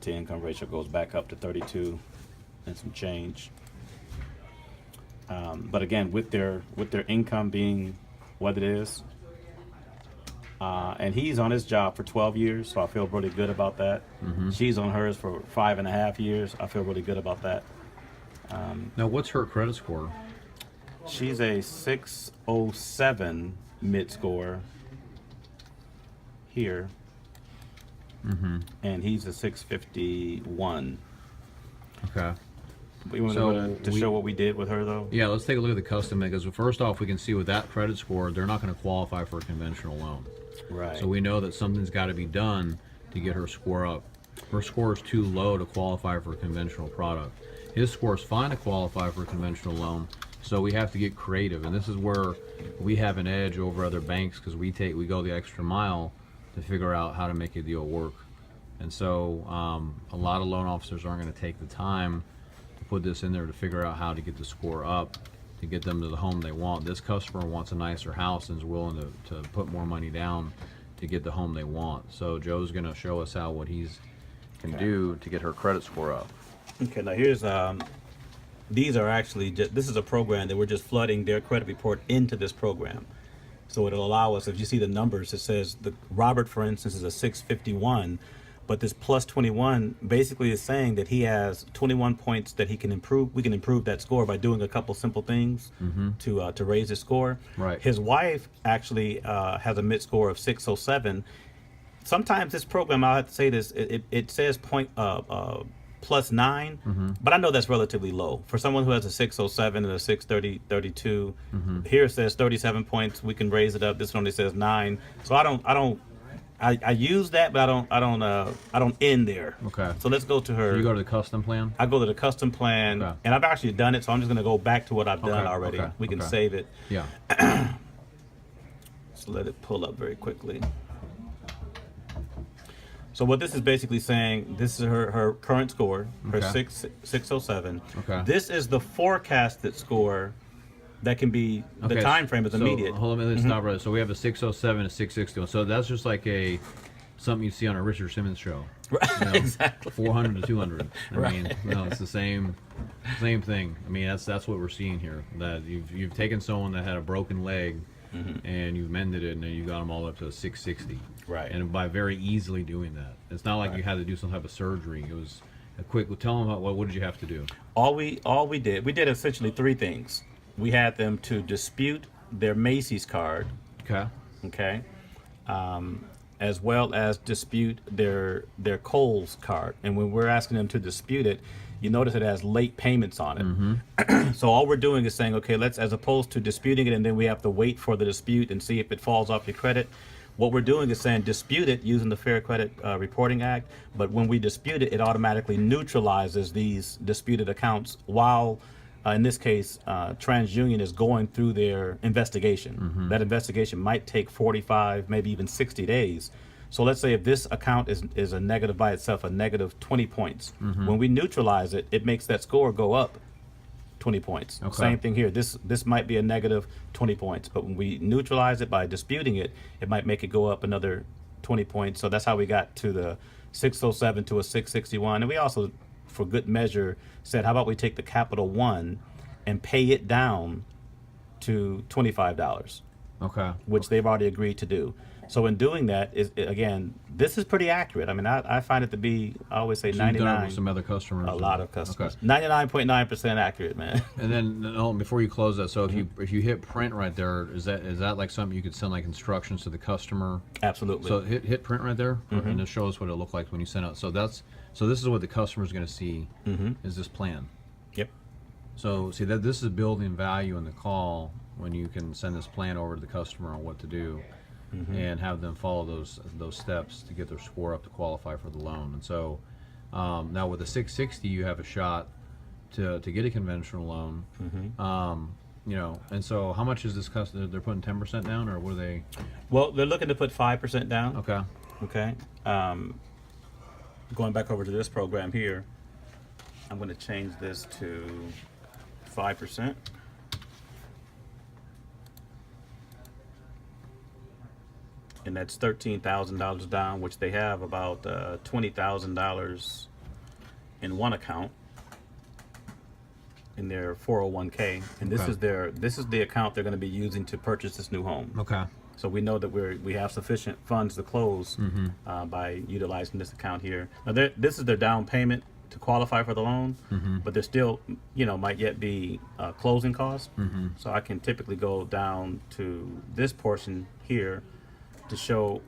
to income ratio goes back up to 32 and some change. But again, with their income being what it is, and he's on his job for 12 years, so I feel really good about that. She's on hers for 5.5 years. I feel really good about that. Now, what's her credit score? She's a 607 mid score here, and he's a 651. Okay. You want So to show what we did with her, though? Yeah, let's take a look at the custom, because first off, we can see with that credit score, they're not going to qualify for a conventional loan. Right. So we know that something's got to be done to get her score up. Her score is too low to qualify for a conventional product. His score is fine to qualify for a conventional loan, so we have to get creative. And this is where we have an edge over other banks, because we go the extra mile to figure out how to make a deal work. And so a lot of loan officers aren't going to take the time to put this in there to figure out how to get the score up, to get them to the home they want. This customer wants a nicer house and is willing to put more money down to get the home they want. So Joe's going to show us how what he's can do to get her credit score up. Okay, now here's these are actually this is a program that we're just flooding their credit report into this program. So it'll allow us, if you see the numbers, it says Robert, for instance, is a 651, but this plus 21 basically is saying that he has 21 points that he can improve. We can improve that score by doing a couple simple things to raise his score. Right. His wife actually has a mid score of 607. Sometimes this program, I'll have to say this, it says plus 9, but I know that's relatively low for someone who has a 607 and a 632. Here it says 37 points. We can raise it up. This one only says 9. So I use that, but I don't end there. Okay. So let's go to her. So you go to the custom plan? I go to the custom plan, Okay. and I've actually done it, so I'm just going to go back to what I've done already. Okay, We can okay. save it. Yeah. So let it pull up very quickly. So what this is basically saying, this is her current score, her Okay. 607. Okay. This is the forecasted score that can be, the time frame is so immediate. Hold on, let's stop right there. So we have a 607, a 661. So that's just like something you see on a Richard Simmons show. Right, You know, exactly. 400 to 200. I Right. mean, no, it's the same thing. I mean, that's what we're seeing here. That you've taken someone that had a broken leg, and you've mended it, and then you got them all up to a 660. Right. And by very easily doing that, it's not like you had to do some type of surgery. It was a quick. Tell them what did you have to do? All we did essentially 3 things. We had them to dispute their Macy's card, Okay. okay, as well as dispute their Kohl's card. And when we're asking them to dispute it, you notice it has late payments on it. So all we're doing is saying, okay, let's, as opposed to disputing it and then we have to wait for the dispute and see if it falls off your credit, what we're doing is saying dispute it using the Fair Credit Reporting Act. But when we dispute it, it automatically neutralizes these disputed accounts while in this case, TransUnion is going through their investigation. That investigation might take 45, maybe even 60 days. So let's say if this account is a negative by itself, a negative 20 points. When we neutralize it, it makes that score go up 20 points. Okay. Same thing here. This might be a negative 20 points, but when we neutralize it by disputing it, it might make it go up another 20 points. So that's how we got to the 607 to a 661. And we also, for good measure, said, how about we take the Capital One and pay it down to $25, Okay. which they've already agreed to do. So in doing that, again, this is pretty accurate. I mean, I find it to be, I always say, So you've done it 99. with some other customers. A lot of customers. Okay. 99.9% accurate, man. And then before you close that, so if you hit print right there, is that like something you could send like instructions to the customer? Absolutely. So hit print right there, and just show us what it looked like when you sent out. So this is what the customer is going to see is this plan. Yep. So see that this is building value in the call when you can send this plan over to the customer on what to do, and have them follow those steps to get their score up to qualify for the loan. And so now with the 660, you have a shot to get a conventional loan. You know, and so how much is this customer? They're putting 10% down, or what are they? Well, they're looking to put 5% down. Okay. Okay. Going back over to this program here, I'm going to change this to 5%. And that's $13,000 down, which they have about $20,000 in one account in their 401k, and this Okay. is the account they're going to be using to purchase this new home. Okay. So we know that we have sufficient funds to close by utilizing this account here. Now, this is their down payment to qualify for the loan, but there still, might yet be closing costs. So I can typically go down to this portion here to show,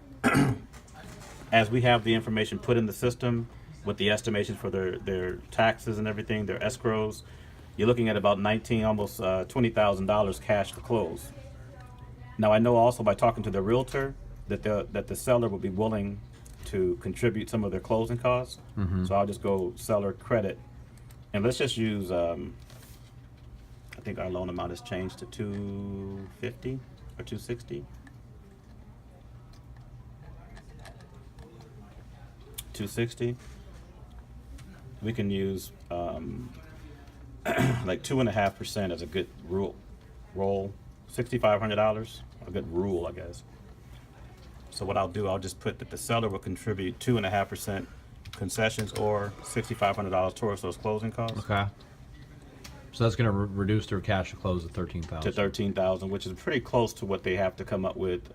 as we have the information put in the system with the estimations for their taxes and everything, their escrows, you're looking at about almost $20,000 cash to close. Now, I know also by talking to the realtor that the seller will be willing to contribute some of their closing costs. So I'll just go seller credit, and let's just use. I think our loan amount has changed to 250 or 260. 260. We can use like 2.5% as a good roll. $6,500, a good rule, I guess. So what I'll do, I'll just put that the seller will contribute 2.5% concessions or $6,500 towards those closing costs Okay. So that's going to reduce their cash to close to 13,000. to 13,000, which is pretty close to what they have to come up with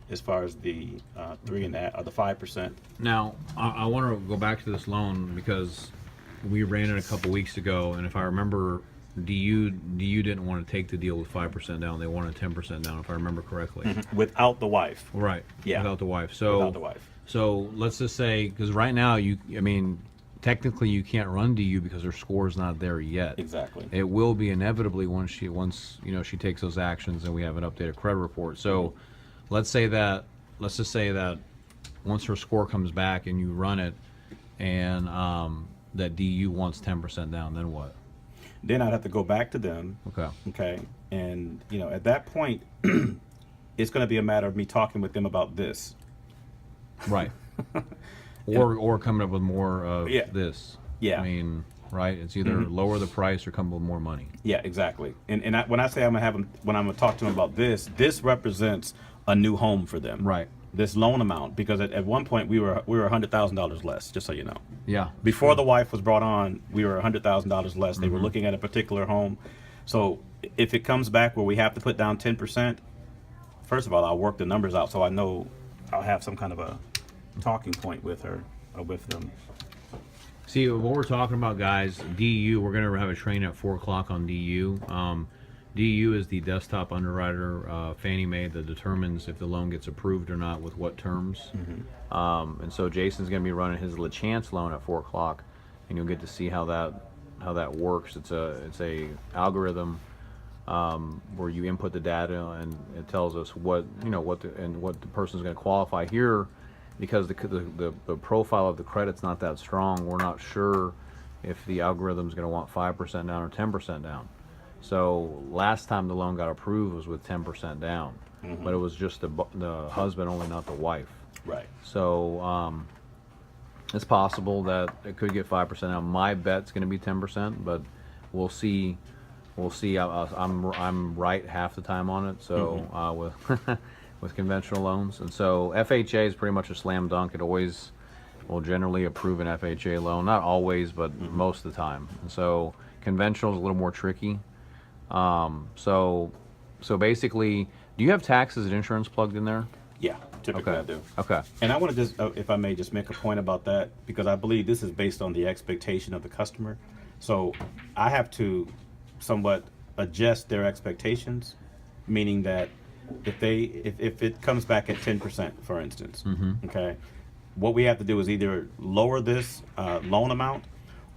as far as the 3.5 or the 5%. Now, I want to go back to this loan because we ran it a couple weeks ago, and if I remember, DU didn't want to take the deal with 5% down. They wanted 10% down, if I remember correctly. Without the wife. Right. Yeah. Without the wife. So Without the wife. So let's just say, because right now technically you can't run DU because her score is not there yet. Exactly. It will be inevitably once she takes those actions and we have an updated credit report. So let's just say that once her score comes back and you run it, and that DU wants 10% down, then what? Then I'd have to go back to them. Okay. Okay. And, at that point, it's going to be a matter of me talking with them about this. Right. Or coming up with more of Yeah. this. Yeah. I mean, right? It's either lower the price or come up with more money. Yeah, exactly. And when I say I'm going to have them, when I'm going to talk to them about this represents a new home for them. Right. This loan amount, because at one point we were $100,000 less, just so you know. Yeah. Before the wife was brought on, we were $100,000 less. They were looking at a particular home. So if it comes back where we have to put down 10%, first of all, I'll work the numbers out so I know I'll have some kind of a talking point with her or with them. See, what we're talking about, guys, DU, we're going to have a training at 4 o'clock on DU. DU is the desktop underwriter, Fannie Mae, that determines if the loan gets approved or not with what terms. And so Jason's going to be running his LaChance loan at 4 o'clock, and you'll get to see how that works. It's a algorithm where you input the data and it tells us what the person's going to qualify here. Because the profile of the credit's not that strong, we're not sure if the algorithm's going to want 5% down or 10% down. So last time the loan got approved was with 10% down, but it was just the husband only, not the wife. Right. So it's possible that it could get 5% down. My bet's going to be 10%, but we'll see. We'll see. I'm right half the time on it. So with conventional loans, and so FHA is pretty much a slam dunk. It always will generally approve an FHA loan, not always, but most of the time. And so conventional is a little more tricky. So basically, do you have taxes and insurance plugged in there? Yeah, typically Okay. I do. Okay. And I want to just, if I may, just make a point about that, because I believe this is based on the expectation of the customer. So I have to somewhat adjust their expectations, meaning that if it comes back at 10%, for instance, okay, what we have to do is either lower this loan amount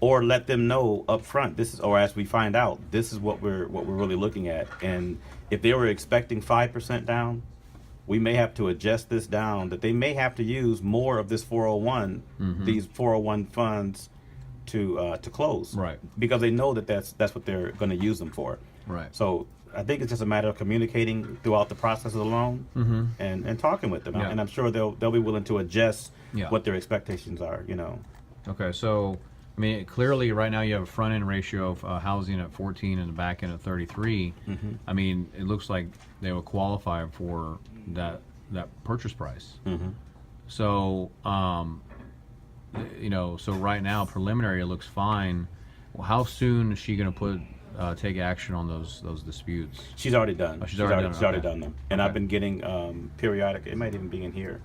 or let them know up front, or as we find out, this is what we're really looking at. And if they were expecting 5% down, we may have to adjust this down, that they may have to use more of this 401, these 401 funds to close. Right. Because they know that that's what they're going to use them for. Right. So I think it's just a matter of communicating throughout the process of the loan and talking with them. Yeah. And I'm sure they'll be willing to adjust Yeah. what their expectations are, Okay, so I mean, clearly right now you have a front end ratio of housing at 14 and the back end at 33. I mean, it looks like they would qualify for that purchase price. So so right now preliminary it looks fine. Well, how soon is she going to take action on those disputes? She's already done. Oh, she's already already okay. done them. And Okay. I've been getting periodic. It might even be in here,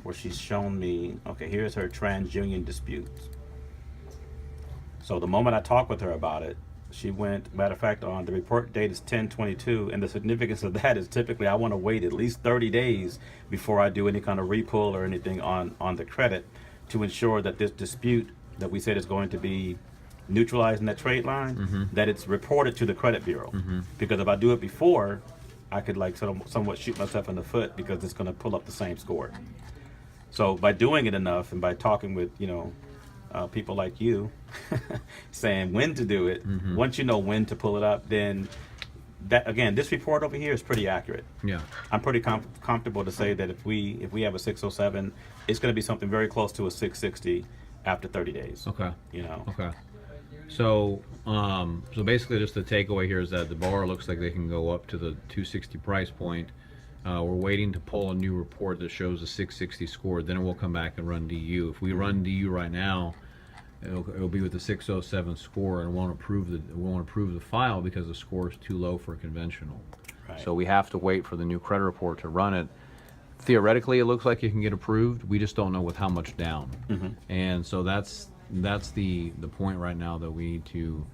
where she's shown me. Okay, here's her TransUnion disputes. So the moment I talked with her about it, she went. Matter of fact, on the report date is 10/22, and the significance of that is typically I want to wait at least 30 days before I do any kind of repull or anything on the credit to ensure that this dispute that we said is going to be neutralizing that trade line, that it's reported to the credit bureau. Because if I do it before, I could like somewhat shoot myself in the foot because it's going to pull up the same score. So by doing it enough and by talking with people like you, saying when to do it, once you know when to pull it up, then that again, this report over here is pretty accurate. Yeah. I'm pretty comfortable to say that if we have a 607, it's going to be something very close to a 660 after 30 days. Okay. Okay. So, so basically, just the takeaway here is that the bar looks like they can go up to the 260 price point. We're waiting to pull a new report that shows a 660 score. Then we'll come back and run DU. If we run DU right now, it'll be with the 607 score, and won't approve the file because the score is too low for a conventional. Right. So we have to wait for the new credit report to run it. Theoretically, it looks like it can get approved. We just don't know with how much down. And so that's the point right now, that we need to,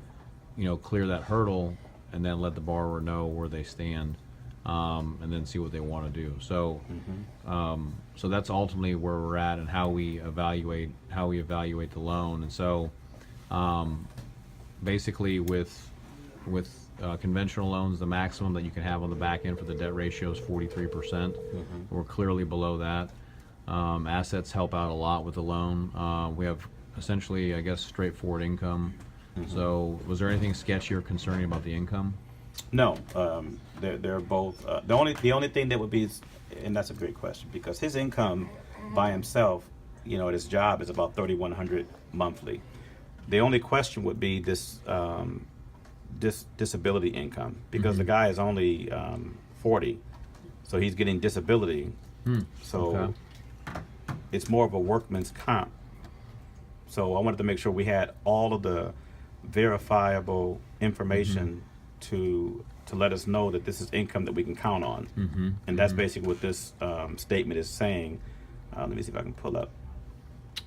clear that hurdle and then let the borrower know where they stand, and then see what they want to do. So, so that's ultimately where we're at and how we evaluate the loan. And so, basically with conventional loans, the maximum that you can have on the back end for the debt ratio is 43%. We're clearly below that. Assets help out a lot with the loan. We have essentially, I guess, straightforward income. So was there anything sketchy or concerning about the income? No, they're both. The only thing that would be, and that's a great question, because his income by himself, at his job is about $3,100 monthly. The only question would be this disability income, because the guy is only 40, so he's getting disability. So Okay. it's more of a workman's comp. So I wanted to make sure we had all of the verifiable information to let us know that this is income that we can count on. And that's basically what this statement is saying. Let me see if I can pull up.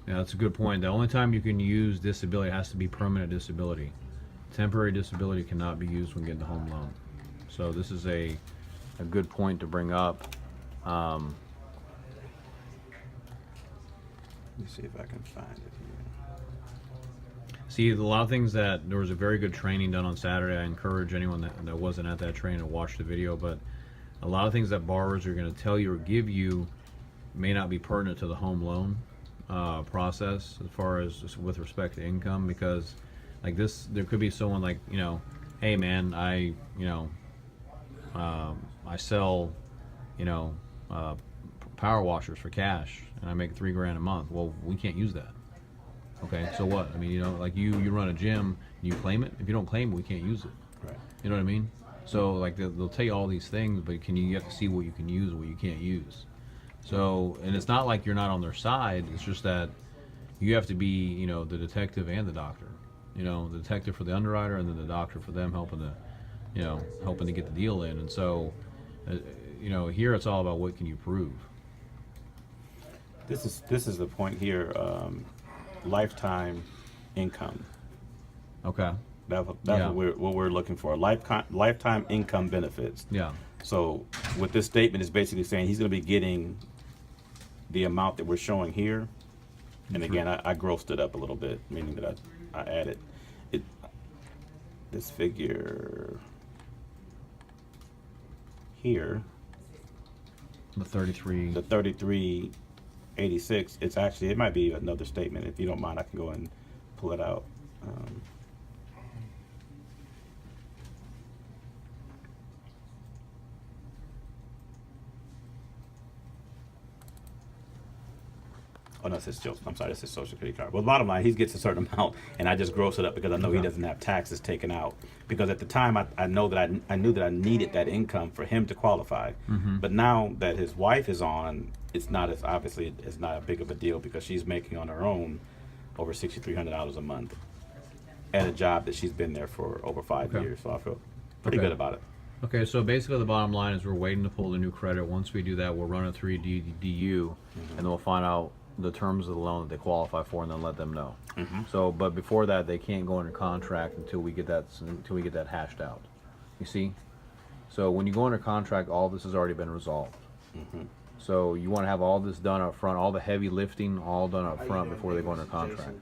Yeah, that's a good point. The only time you can use disability has to be permanent disability. Temporary disability cannot be used when getting a home loan. So this is a good point to bring up. Let me see if I can find it here. See, a lot of things that there was a very good training done on Saturday. I encourage anyone that wasn't at that training to watch the video, but a lot of things that borrowers are going to tell you or give you may not be pertinent to the home loan process as far as with respect to income, because like this, there could be someone like, hey man, I sell, power washers for cash and I make $3,000 a month. Well, we can't use that. Okay, so what? I mean, like you run a gym, you claim it. If you don't claim it, we can't use it. Right. You know what I mean? So like they'll tell you all these things, but you have to see what you can use and what you can't use. So, and it's not like you're not on their side. It's just that you have to be, the detective and the doctor. The detective for the underwriter, and then the doctor for them helping to get the deal in. And so, here it's all about what can you prove. This is the point here. Lifetime income. Okay. That's Yeah. what we're looking for. Lifetime income benefits. Yeah. So what this statement is basically saying, he's going to be getting the amount that we're showing here. And again, I grossed it up a little bit, meaning that I added this figure here, The 33. the 3386. It's actually, it might be another statement. If you don't mind, I can go and pull it out. Oh no, it's his I'm sorry, that's his social security card. Well, the bottom line, he gets a certain amount, and I just gross it up because I know he doesn't have taxes taken out. Because at the time, I know that I knew that I needed that income for him to qualify. But now that his wife is on, it's not as obviously it's not a big of a deal because she's making on her own over $6,300 a month at a job that she's been there for over 5 Okay. years. So I feel pretty Okay. good about it. Okay, so basically the bottom line is we're waiting to pull the new credit. Once we do that, we'll run it through DU, and then we'll find out the terms of the loan that they qualify for, and then let them know. So, but before that, they can't go under contract until we get that hashed out. You see? So when you go under contract, all this has already been resolved. So you want to have all this done up front, all the heavy lifting all done up front before they go under contract.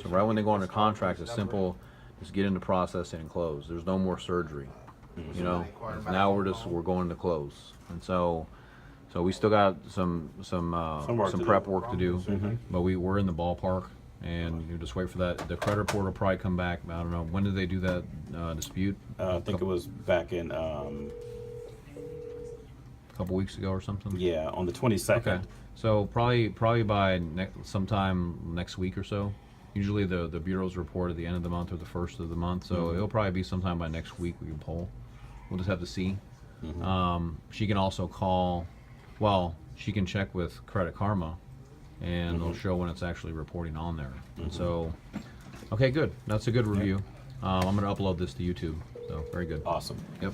So right when they go under contract, it's simple. Just get into processing and close. There's no more surgery. You know, now we're going to close, and so we still got some work to do. prep work to do, but we're in the ballpark, and you just wait for that. The credit report will probably come back. I don't know, when did they do that dispute? I think it was back in A couple weeks ago or something. yeah, on the 22nd. Okay, so probably by sometime next week or so. Usually the bureaus report at the end of the month or the first of the month, so it'll probably be sometime by next week we can poll. We'll just have to see. She can also call. Well, she can check with Credit Karma, and they'll show when it's actually reporting on there. And so, okay, good. That's a good review. I'm going to upload this to YouTube. So very good. Awesome. Yep.